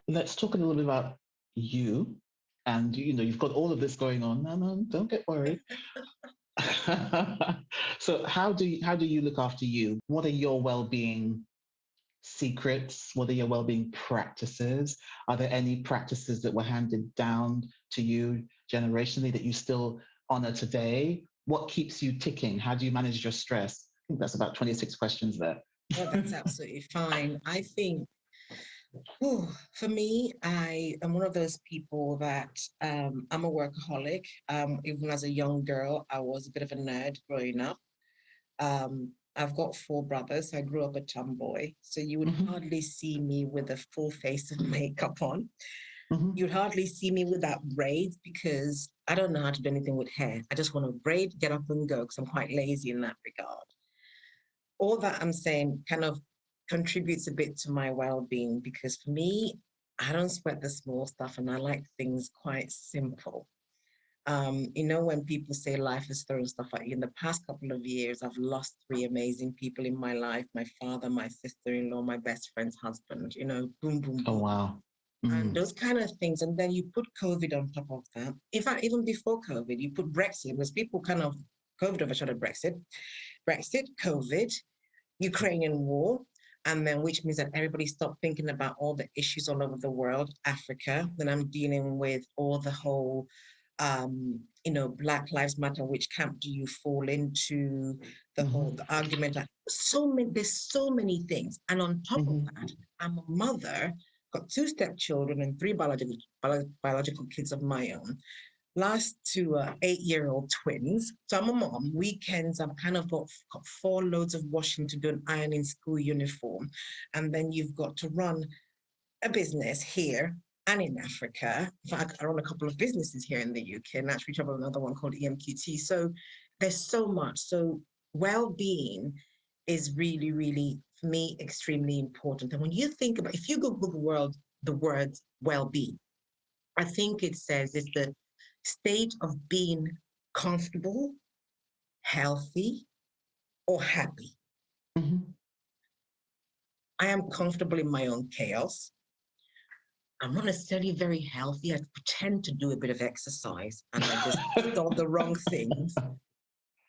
let's talk a little bit about you. And you've got all of this going on. No, no, don't get worried. So how do you look after you? What are your well-being secrets? What are your well-being practices? Are there any practices that were handed down to you generationally that you still honor today? What keeps you ticking? How do you manage your stress? I think that's about 26 questions there. Well, that's absolutely fine. I think, for me, I am one of those people that I'm a workaholic. Even as a young girl, I was a bit of a nerd growing up. I've got four brothers. I grew up a tomboy. So you would hardly see me with a full face of makeup on. You'd hardly see me without braids because I don't know how to do anything with hair. I just want to braid, get up and go because I'm quite lazy in that regard. All that I'm saying kind of contributes a bit to my well-being because for me, I don't sweat the small stuff and I like things quite simple. When people say life has thrown stuff at you, in the past couple of years, I've lost three amazing people in my life: my father, my sister-in-law, my best friend's husband, boom, boom, Oh, boom. wow. And those kind of things. And then you put COVID on top of that. In fact, even before COVID, you put Brexit, because people kind of, COVID overshadowed Brexit, COVID, Ukrainian war, and then which means that everybody stopped thinking about all the issues all over the world, Africa. Then I'm dealing with all the whole, Black Lives Matter. Which camp do you fall into? The argument. There's so many things, and on top of that, I'm a mother, got two stepchildren and three biological kids of my own. Last two 8-year-old twins. So I'm a mom. Weekends, I've kind of got 4 loads of washing to do and ironing school uniform. And then you've got to run a business here and in Africa. In fact, I run a couple of businesses here in the UK and actually travel another one called EMQT. So there's so much. So well-being is really, really, for me, extremely important. And when you think about, if you Google the word well-being, I think it says it's the state of being comfortable, healthy, or happy. I am comfortable in my own chaos. I'm not necessarily very healthy. I pretend to do a bit of exercise and I just eat all the wrong things.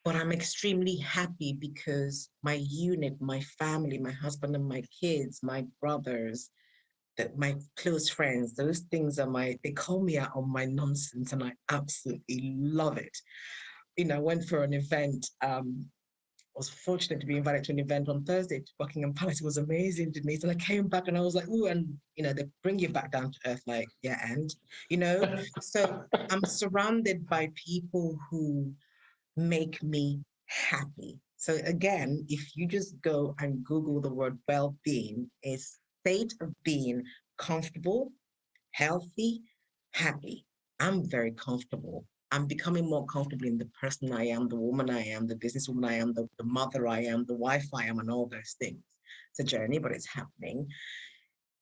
But I'm extremely happy because my unit, my family, my husband and my kids, my brothers, my close friends, those things are they call me out on my nonsense and I absolutely love it. I went for an event. I was fortunate to be invited to an event on Thursday to Buckingham Palace. It was amazing, Denise. And I came back and I was like, ooh, and, they bring you back down to earth, like, yeah, and, so I'm surrounded by people who make me happy. So again, if you just go and Google the word well-being, it's state of being comfortable, healthy, happy. I'm very comfortable. I'm becoming more comfortable in the person I am, the woman I am, the businesswoman I am, the mother I am, the wife I am, and all those things. It's a journey, but it's happening.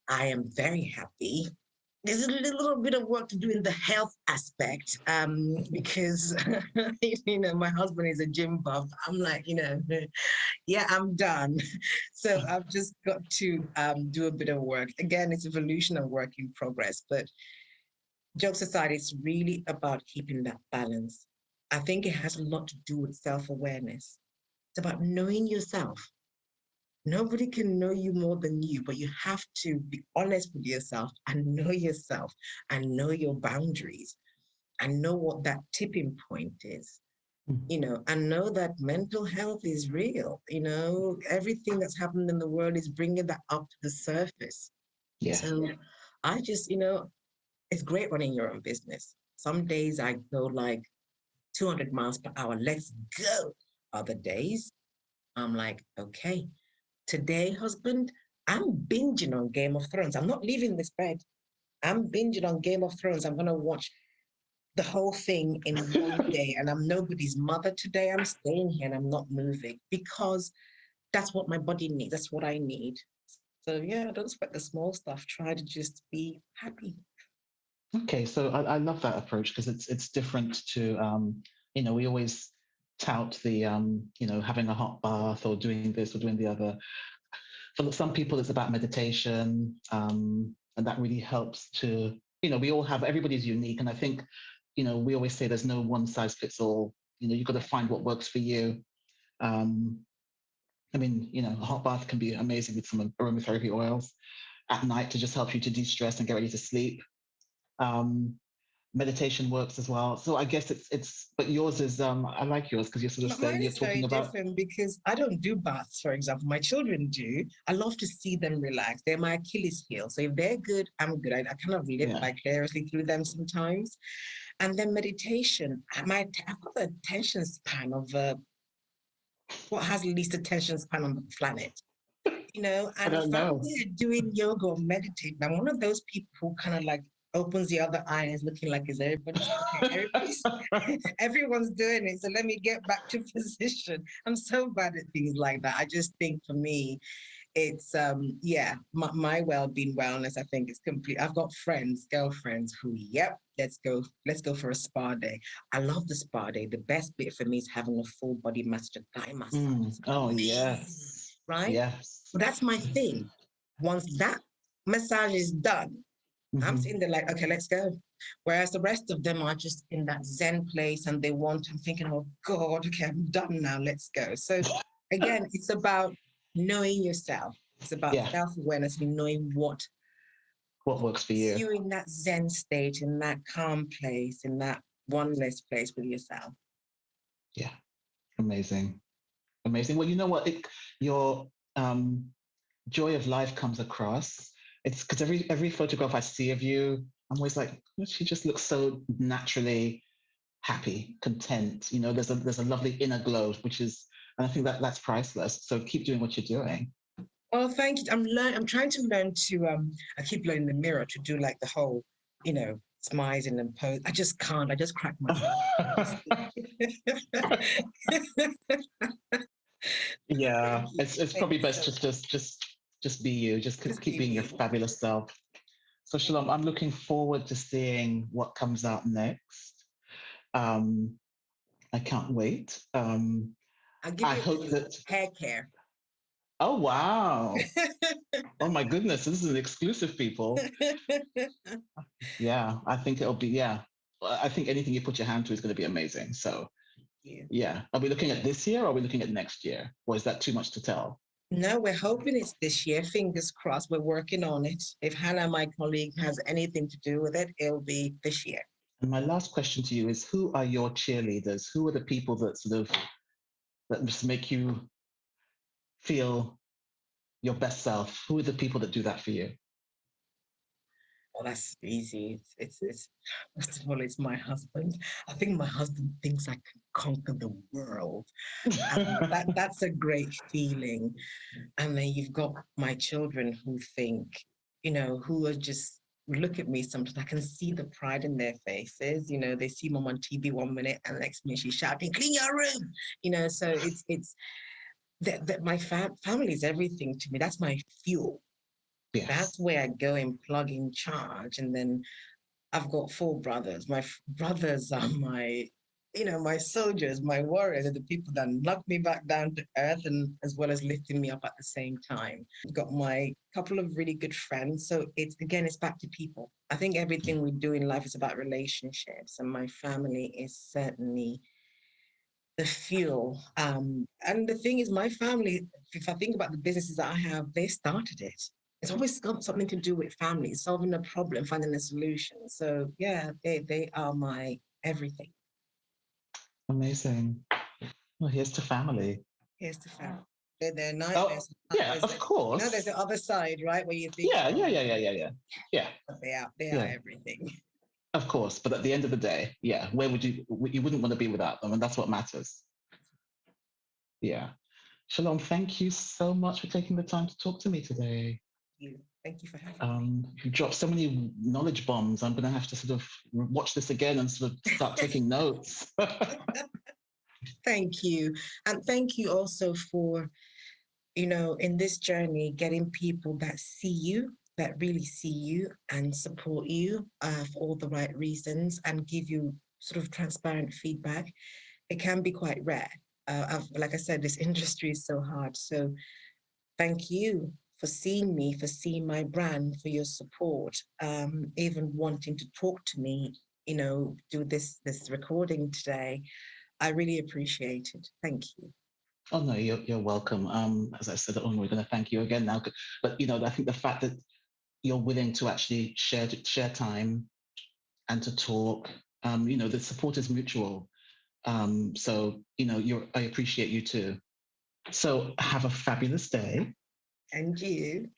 I am very happy. There's a little bit of work to do in the health aspect because, my husband is a gym buff. I'm like, yeah, I'm done. So I've just got to do a bit of work. Again, it's evolution and work in progress. But jokes aside, it's really about keeping that balance. I think it has a lot to do with self-awareness. It's about knowing yourself. Nobody can know you more than you, but you have to be honest with yourself and know yourself and know your boundaries and know what that tipping point is, and know that mental health is real. Everything that's happened in the world is bringing that up to the surface. Yeah. So I just, it's great running your own business. Some days I go like 200 miles per hour. Let's go. Other days, I'm like, okay, today, husband, I'm binging on Game of Thrones. I'm not leaving this bed. I'm binging on Game of Thrones. I'm going to watch the whole thing in one day. And I'm nobody's mother today. I'm staying here and I'm not moving because that's what my body needs. That's what I need. So yeah, don't sweat the small stuff. Try to just be happy. Okay, so I love that approach because it's different to we always tout the having a hot bath or doing this or doing the other. For some people, it's about meditation. And that really helps to, we all have, everybody's unique. And I think, we always say there's no one size fits all. You've got to find what works for you. Um, I mean, a hot bath can be amazing with some aromatherapy oils at night to just help you to de-stress and get ready to sleep. Um, meditation works as well. So I guess but yours is, I like yours because you're sort of saying, Mine you're is very talking about. different because I don't do baths, for example. My children do. I love to see them relax. They're my Achilles heel. So if they're good, I'm good. I kind of live Yeah. vicariously through them sometimes. And then meditation. I've got the attention span of what has the least attention span on the planet. I And if don't I'm know. there doing yoga or meditating, I'm one of those people who kind of like opens the other eye and is looking like, is everybody's okay? Everyone's doing it. So let me get back to position. I'm so bad at things like that. I just think for me, it's my well-being wellness, I think is complete. I've got girlfriends who, yep, let's go for a spa day. I love the spa day. The best bit for me is having a full body massage, thigh massage. Oh, Amazing, yes. right? Yes. Well, that's my thing. Once that massage is done, I'm sitting there like, okay, let's go. Whereas the rest of them are just in that Zen place and I'm thinking, oh God, okay, I'm done now, let's go. So again, it's about knowing yourself. It's about Yeah. self-awareness and knowing what works for puts you. you in that Zen state, in that calm place, in that oneness place with yourself. Yeah. Amazing. Amazing. Well, you know what? Your joy of life comes across. It's because every photograph I see of you, I'm always like, she just looks so naturally happy, content. There's a lovely inner glow, and I think that's priceless. So keep doing what you're doing. Oh, thank you. I'm trying to learn to I keep learning the mirror to do like the whole, smizing and pose. I just can't. I just crack myself. Yeah, it's Thank probably you best so just be you. Just keep be being your me. fabulous self. So Shalom, I'm looking forward to seeing what comes out next. Um, I can't wait. I'll give I you hope that. hair care. Oh wow! Oh my goodness, this is an exclusive, people. Yeah, I think it'll be. Yeah, I think anything you put your hand to is going to be amazing. So yeah, are we looking at this year or are we looking at next year? Or is that too much to tell? No, we're hoping it's this year. Fingers crossed. We're working on it. If Hannah, my colleague, has anything to do with it, it'll be this year. And my last question to you is: who are your cheerleaders? Who are the people that just make you feel your best self? Who are the people that do that for you? Well, that's easy. It's first of all, it's my husband. I think my husband thinks I can conquer the world. And that's a great feeling. And then you've got my children who think, who are just look at me sometimes. I can see the pride in their faces. They see mom on TV 1 minute and the next minute she's shouting, clean your room. So it's that my family is everything to me. That's my fuel. Yes. That's where I go and plug in charge. And then I've got 4 brothers. My brothers are my soldiers, my warriors, are the people that knock me back down to earth and as well as lifting me up at the same time. I've got my couple of really good friends. So it's back to people. I think everything we do in life is about relationships, and my family is certainly the fuel. And the thing is, my family, if I think about the businesses that I have, they started it. It's always got something to do with family, solving a problem, finding a solution. So yeah, they are my everything. Amazing. Well, here's to family. Here's the family. They're nice. Oh, yeah, of There's course. the other side, right? Where you think, Yeah, yeah, yeah, yeah, yeah, yeah. Yeah. but they are Yeah. everything. Of course. But at the end of the day, yeah, where would you wouldn't want to be without them, and that's what matters. Yeah. Shalom, thank you so much for taking the time to talk to me today. Thank you for having me. You dropped so many knowledge bombs. I'm going to have to sort of watch this again and sort of start taking notes. Thank you. And thank you also for, in this journey, getting people that see you, that really see you and support you for all the right reasons and give you sort of transparent feedback. It can be quite rare. Like I said, this industry is so hard. So thank you for seeing me, for seeing my brand, for your support, even wanting to talk to me, do this recording today. I really appreciate it. Thank you. Oh no, you're welcome. As I said, we're going to thank you again now. But I think the fact that you're willing to actually share time and to talk, the support is mutual. So I appreciate you too. So have a fabulous day. And you.